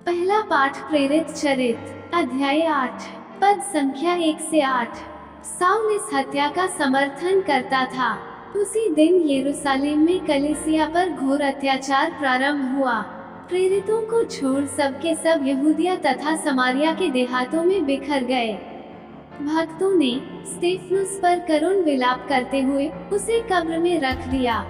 पहला पाठ प्रेरित चरित अध्याय 8 पद संख्या 1 से 8। साउल इस हत्या का समर्थन करता था। उसी दिन यरूशलेम में कलीसिया पर घोर अत्याचार प्रारंभ हुआ। प्रेरितों को छोड़ सबके सब यहूदिया तथा समारिया के देहातों में बिखर गए। भक्तों ने स्तेफनुस पर करुण विलाप करते हुए उसे कब्र में रख दिया।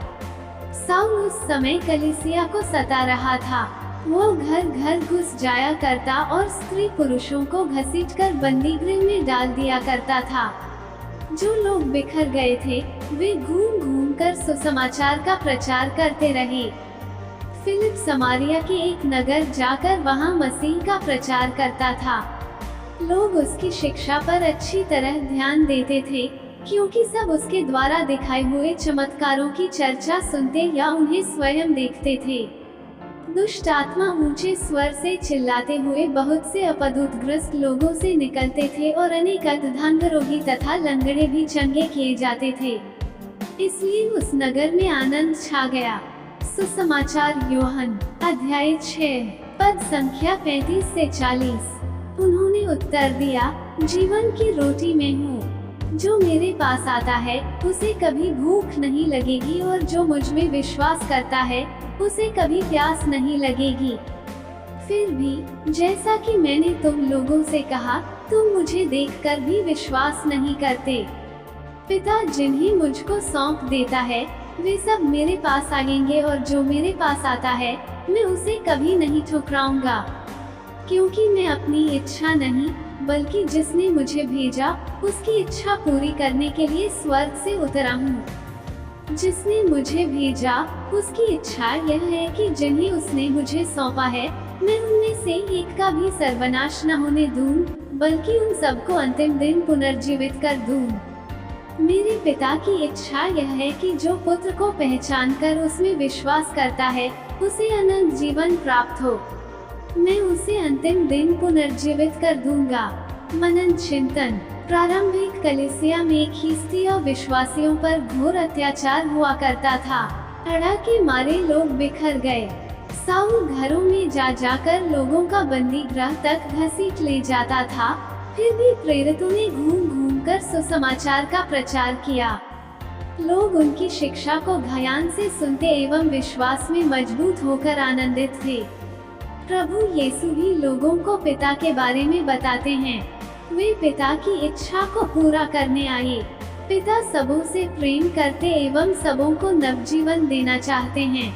साउल उस समय कलीसिया को सता रहा था। वो घर घर घुस जाया करता और स्त्री पुरुषों को घसीटकर बंदीगृह में डाल दिया करता था। जो लोग बिखर गए थे वे घूम घूम कर सुसमाचार का प्रचार करते रहे। फिलिप समारिया के एक नगर जाकर वहां मसीह का प्रचार करता था। लोग उसकी शिक्षा पर अच्छी तरह ध्यान देते थे, क्योंकि सब उसके द्वारा दिखाए हुए चमत्कारों की चर्चा सुनते या उन्हें स्वयं देखते थे। दुष्ट आत्मा ऊंचे स्वर से चिल्लाते हुए बहुत से अपदूतग्रस्त लोगों से निकलते थे और अनेक अंध रोगी तथा लंगड़े भी चंगे किए जाते थे। इसलिए उस नगर में आनंद छा गया। सुसमाचार यूहन्ना अध्याय 6 पद संख्या 35 से 40। उन्होंने उत्तर दिया, जीवन की रोटी मैं हूँ। जो मेरे पास आता है उसे कभी भूख नहीं लगेगी और जो मुझ में विश्वास करता है उसे कभी प्यास नहीं लगेगी। फिर भी जैसा कि मैंने तुम लोगों से कहा, तुम मुझे देखकर भी विश्वास नहीं करते। पिता जिन्हें मुझको सौंप देता है वे सब मेरे पास आएंगे और जो मेरे पास आता है मैं उसे कभी नहीं ठुकराऊंगा, क्योंकि मैं अपनी इच्छा नहीं बल्कि जिसने मुझे भेजा उसकी इच्छा पूरी करने के लिए स्वर्ग से उतरा हूँ। जिसने मुझे भेजा उसकी इच्छा यह है कि जिन्हें उसने मुझे सौंपा है मैं उनमें से एक का भी सर्वनाश न होने दूं, बल्कि उन सबको अंतिम दिन पुनर्जीवित कर दूं। मेरे पिता की इच्छा यह है कि जो पुत्र को पहचानकर उसमें विश्वास करता है उसे अनंत जीवन प्राप्त हो। मैं उसे अंतिम दिन पुनर्जीवित कर दूंगा। मनन चिंतन। प्रारंभिक कलीसिया में एक ख्रिस्ती और विश्वासियों पर घोर अत्याचार हुआ करता था। अड़ा के मारे लोग बिखर गए। साउल घरों में जा जाकर लोगों का बंदीगृह तक घसीट ले जाता था। फिर भी प्रेरितों ने घूम घूम कर सुसमाचार का प्रचार किया। लोग उनकी शिक्षा को ध्यान से सुनते एवं विश्वास में मजबूत होकर आनंदित थे। प्रभु यीशु भी लोगों को पिता के बारे में बताते हैं। वे पिता की इच्छा को पूरा करने आए। पिता सबों से प्रेम करते एवं सबों को नवजीवन देना चाहते हैं।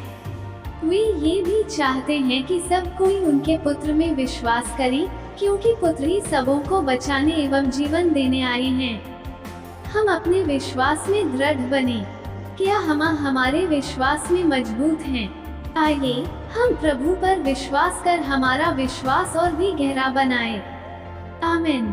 वे ये भी चाहते हैं कि सब कोई उनके पुत्र में विश्वास करे, क्योंकि पुत्र ही सबों को बचाने एवं जीवन देने आए हैं। हम अपने विश्वास में दृढ़ बने। क्या हम हमारे विश्वास में मजबूत हैं? आइए हम प्रभु पर विश्वास कर हमारा विश्वास और भी गहरा बनाएं। आमीन।